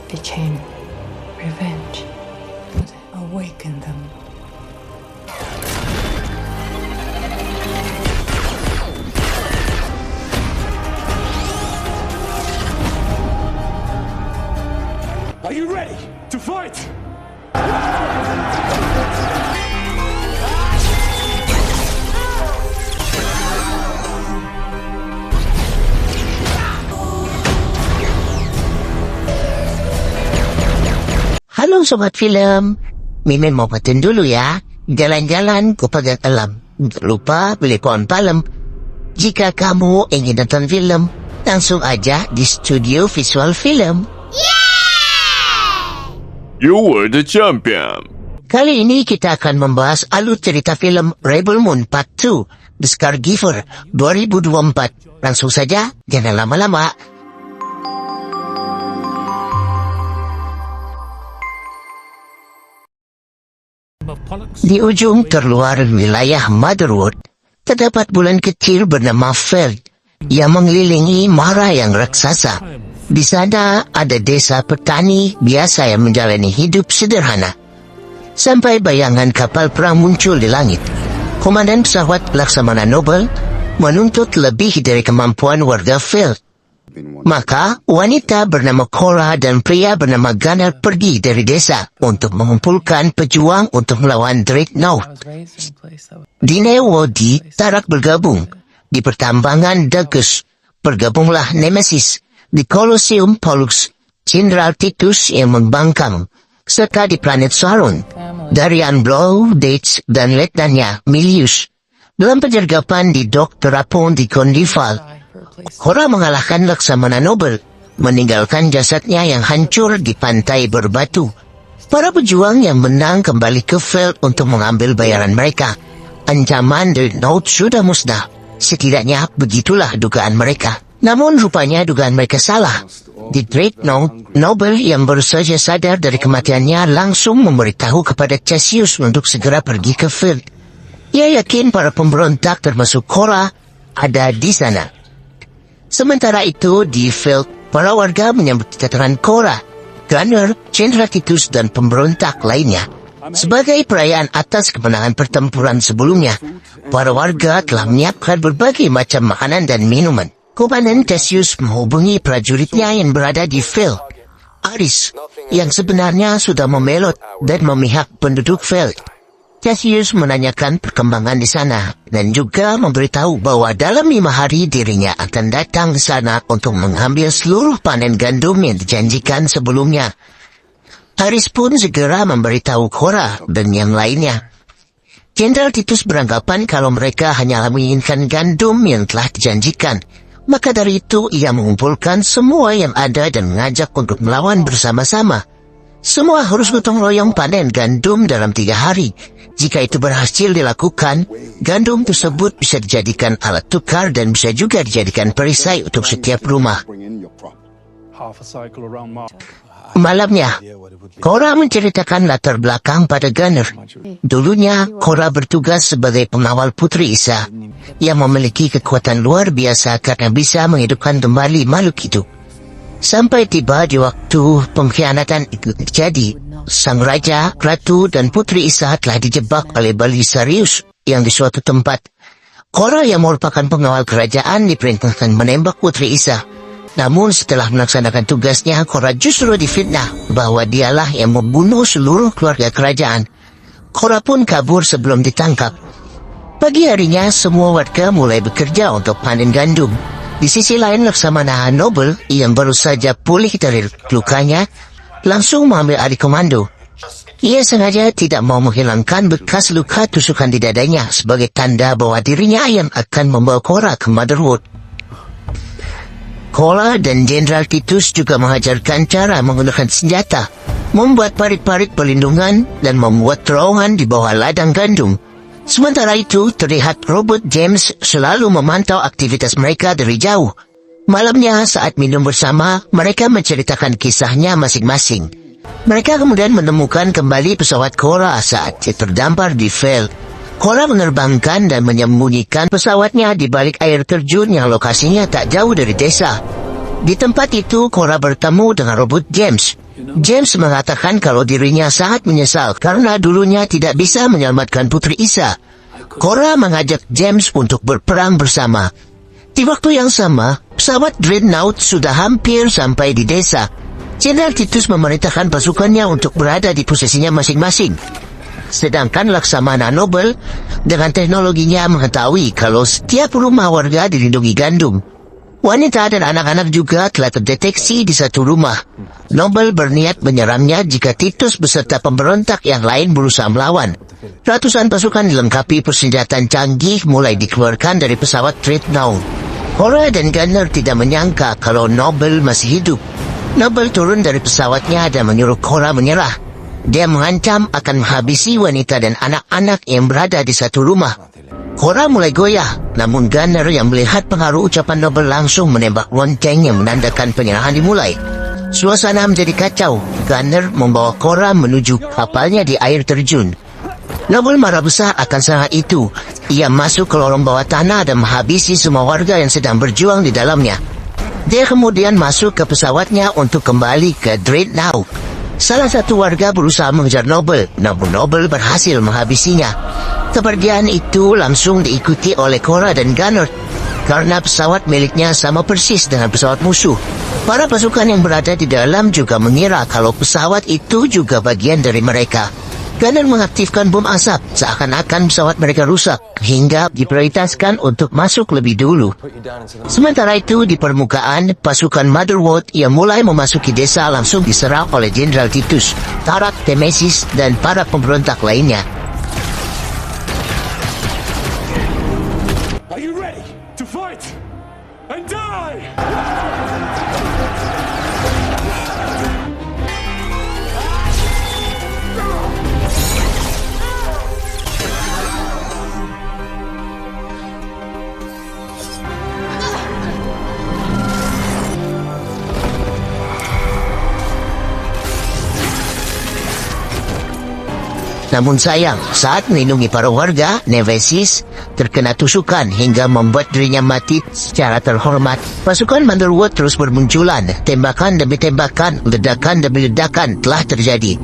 became revenge. It awakened them. Are you ready to fight? Halo Sobat Film, Mimin mau paten dulu ya. Jalan-jalan ke pagar alam. Jangan lupa beli pohon palem. Jika kamu ingin nonton film, langsung aja di Studio Visual Film. You were the champion. Kali ini kita akan membahas alur cerita film Rebel Moon Part 2, The Scargiver 2024. Langsung saja, jangan lama-lama. Di ujung terluar wilayah Motherwood, terdapat bulan kecil bernama Feld yang mengelilingi Mara yang raksasa. Di sana ada desa petani biasa yang menjalani hidup sederhana. Sampai bayangan kapal perang muncul di langit. Komandan pesawat Laksamana Noble menuntut lebih dari kemampuan warga Feld. Maka, wanita bernama Cora dan pria bernama Gunnar pergi dari desa untuk mengumpulkan pejuang untuk melawan Dreadnought. Di Newodi, Tarak bergabung. Di pertambangan Dagus, bergabunglah Nemesis. Di Colosseum Pollux, Jenderal Titus yang membangkang. Serta di planet Sauron, Darian Blow, Dates, dan letnanya Milius. Dalam penyergapan di Dok Terapon di Kondival, Cora mengalahkan Laksamana Noble, meninggalkan jasadnya yang hancur di pantai berbatu. Para pejuang yang menang kembali ke Feld untuk mengambil bayaran mereka. Ancaman Dreadnought sudah musnah. Setidaknya begitulah dugaan mereka. Namun rupanya dugaan mereka salah. Di Dreadnought, Noble yang baru saja sadar dari kematiannya langsung memberitahu kepada Cassius untuk segera pergi ke Feld. Ia yakin para pemberontak termasuk Cora ada di sana. Sementara itu di Feld, para warga menyambut kedatangan Cora, Gunnar, Jenderal Titus dan pemberontak lainnya. Sebagai perayaan atas kemenangan pertempuran sebelumnya, para warga telah menyiapkan berbagai macam makanan dan minuman. Komandan Cassius menghubungi prajuritnya yang berada di Feld, Aris, yang sebenarnya sudah memelot dan memihak penduduk Feld. Cassius menanyakan perkembangan di sana dan juga memberitahu bahwa dalam 5 hari dirinya akan datang ke sana untuk mengambil seluruh panen gandum yang dijanjikan sebelumnya. Aris pun segera memberitahu Cora dan yang lainnya. Jenderal Titus beranggapan kalau mereka hanyalah menginginkan gandum yang telah dijanjikan. Maka dari itu ia mengumpulkan semua yang ada dan mengajak untuk melawan bersama-sama. Semua harus gotong royong panen gandum dalam 3 hari. Jika itu berhasil dilakukan, gandum tersebut bisa dijadikan alat tukar dan bisa juga dijadikan perisai untuk setiap rumah. Malamnya, Cora menceritakan latar belakang pada Gunnar. Dulunya, Cora bertugas sebagai pengawal Putri Isa yang memiliki kekuatan luar biasa karena bisa menghidupkan kembali makhluk itu. Sampai tiba di waktu pengkhianatan itu terjadi, sang raja, ratu, dan Putri Isa telah dijebak oleh Belisarius yang di suatu tempat. Cora yang merupakan pengawal kerajaan diperintahkan menembak Putri Isa. Namun setelah melaksanakan tugasnya, Cora justru difitnah bahwa dialah yang membunuh seluruh keluarga kerajaan. Cora pun kabur sebelum ditangkap. Pagi harinya, semua warga mulai bekerja untuk panen gandum. Di sisi lain, Laksamana Noble yang baru saja pulih dari lukanya langsung mengambil alih komando. Ia sengaja tidak mau menghilangkan bekas luka tusukan di dadanya sebagai tanda bahwa dirinya yang akan membawa Cora ke Motherwood. Cora dan Jenderal Titus juga mengajarkan cara menggunakan senjata, membuat parit-parit perlindungan, dan membuat terowongan di bawah ladang gandum. Sementara itu, terlihat robot James selalu memantau aktivitas mereka dari jauh. Malamnya, saat minum bersama, mereka menceritakan kisahnya masing-masing. Mereka kemudian menemukan kembali pesawat Cora saat terdampar di Feld. Cora menerbangkan dan menyembunyikan pesawatnya di balik air terjun yang lokasinya tak jauh dari desa. Di tempat itu, Cora bertemu dengan robot James. James mengatakan kalau dirinya sangat menyesal karena dulunya tidak bisa menyelamatkan Putri Isa. Cora mengajak James untuk berperang bersama. Di waktu yang sama, pesawat Dreadnought sudah hampir sampai di desa. Jenderal Titus memerintahkan pasukannya untuk berada di posisinya masing-masing. Sedangkan Laksamana Noble dengan teknologinya mengetahui kalau setiap rumah warga dilindungi gandum. Wanita dan anak-anak juga telah terdeteksi di satu rumah. Noble berniat menyerangnya jika Titus beserta pemberontak yang lain berusaha melawan. Ratusan pasukan dilengkapi persenjataan canggih mulai dikeluarkan dari pesawat Dreadnought. Cora dan Gunner tidak menyangka kalau Noble masih hidup. Noble turun dari pesawatnya dan menyuruh Cora menyerah. Dia mengancam akan menghabisi wanita dan anak-anak yang berada di satu rumah. Cora mulai goyah, namun Gunner yang melihat pengaruh ucapan Noble langsung menembak lonceng yang menandakan penyerahan dimulai. Suasana menjadi kacau. Gunner membawa Cora menuju kapalnya di air terjun. Noble marah besar akan serangan itu. Ia masuk ke lorong bawah tanah dan menghabisi semua warga yang sedang berjuang di dalamnya. Dia kemudian masuk ke pesawatnya untuk kembali ke Dreadnought. Salah satu warga berusaha mengejar Noble, namun Noble berhasil menghabisinya. Kepergian itu langsung diikuti oleh Cora dan Gunner karena pesawat miliknya sama persis dengan pesawat musuh. Para pasukan yang berada di dalam juga mengira kalau pesawat itu juga bagian dari mereka. Gunner mengaktifkan bom asap seakan-akan pesawat mereka rusak hingga diprioritaskan untuk masuk lebih dulu. Sementara itu di permukaan, pasukan Motherwort yang mulai memasuki desa langsung diserang oleh Jenderal Titus, Tarak, Temesis, dan para pemberontak lainnya. Are you ready to fight and die? Namun sayang, saat melindungi para warga, Nemesis terkena tusukan hingga membuat dirinya mati secara terhormat. Pasukan Motherwort terus bermunculan. Tembakan demi tembakan, ledakan demi ledakan telah terjadi.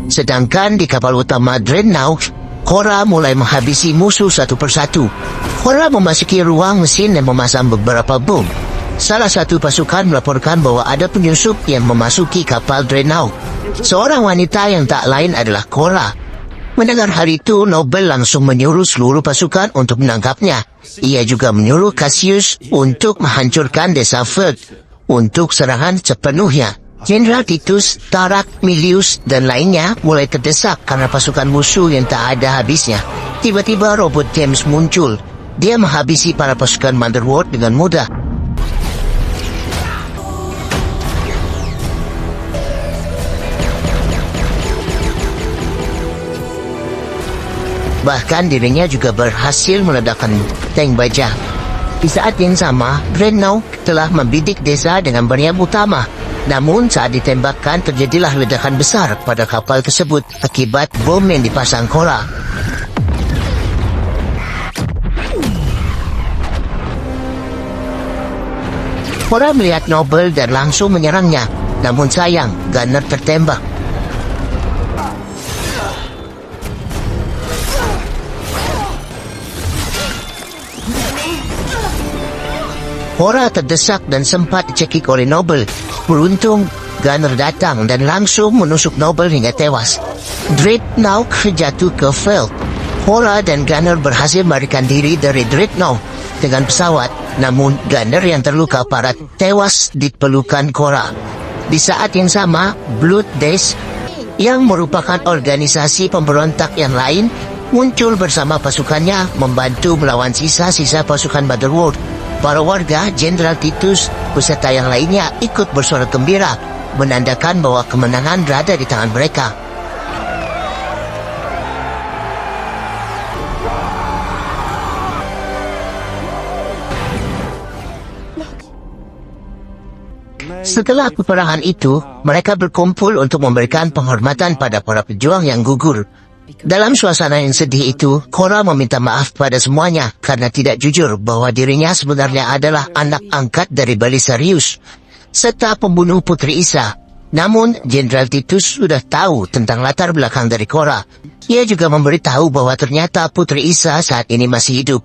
Sedangkan di kapal utama Dreadnought, Cora mulai menghabisi musuh satu persatu. Cora memasuki ruang mesin dan memasang beberapa bom. Salah satu pasukan melaporkan bahwa ada penyusup yang memasuki kapal Dreadnought. Seorang wanita yang tak lain adalah Cora. Mendengar hal itu, Noble langsung menyuruh seluruh pasukan untuk menangkapnya. Ia juga menyuruh Cassius untuk menghancurkan desa Ferd untuk serangan sepenuhnya. Jenderal Titus, Tarak, Milius, dan lainnya mulai terdesak karena pasukan musuh yang tak ada habisnya. Tiba-tiba robot James muncul. Dia menghabisi para pasukan Motherwort dengan mudah. Bahkan dirinya juga berhasil meledakkan tank baja. Di saat yang sama, Dreadnought telah membidik desa dengan meriam utama. Namun saat ditembakkan terjadilah ledakan besar pada kapal tersebut akibat bom yang dipasang Cora. Cora melihat Noble dan langsung menyerangnya. Namun sayang, Gunner tertembak. Cora terdesak dan sempat dicekik oleh Noble. Beruntung, Gunner datang dan langsung menusuk Noble hingga tewas. Dreadnought jatuh ke Feld. Cora dan Gunner berhasil melarikan diri dari Dreadnought dengan pesawat, namun Gunner yang terluka parah tewas di pelukan Cora. Di saat yang sama, Blood Dash yang merupakan organisasi pemberontak yang lain muncul bersama pasukannya membantu melawan sisa-sisa pasukan Motherwort. Para warga, Jenderal Titus, beserta yang lainnya ikut bersorak gembira, menandakan bahwa kemenangan berada di tangan mereka. Setelah peperangan itu, mereka berkumpul untuk memberikan penghormatan pada para pejuang yang gugur. Dalam suasana yang sedih itu, Cora meminta maaf pada semuanya karena tidak jujur bahwa dirinya sebenarnya adalah anak angkat dari Belisarius serta pembunuh Putri Isa. Namun, Jenderal Titus sudah tahu tentang latar belakang dari Korra. Ia juga memberitahu bahwa ternyata Putri Isa saat ini masih hidup.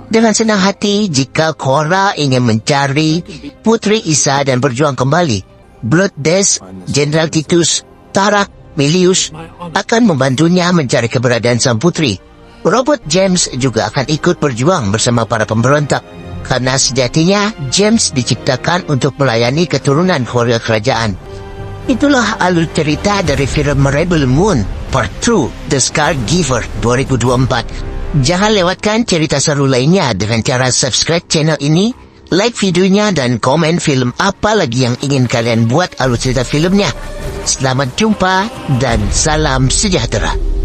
Dengan senang hati, jika Korra ingin mencari Putri Isa dan berjuang kembali, Blood Death, Jenderal Titus, Tarak, Milius akan membantunya mencari keberadaan sang putri. Robot James juga akan ikut berjuang bersama para pemberontak. Karena sejatinya, James diciptakan untuk melayani keturunan keluarga kerajaan. Itulah alur cerita dari film Rebel Moon Part 2 The Scar Giver 2024. Jangan lewatkan cerita seru lainnya dengan cara subscribe channel ini, like videonya, dan komen film apa lagi yang ingin kalian buat alur cerita filmnya. Selamat jumpa dan salam sejahtera.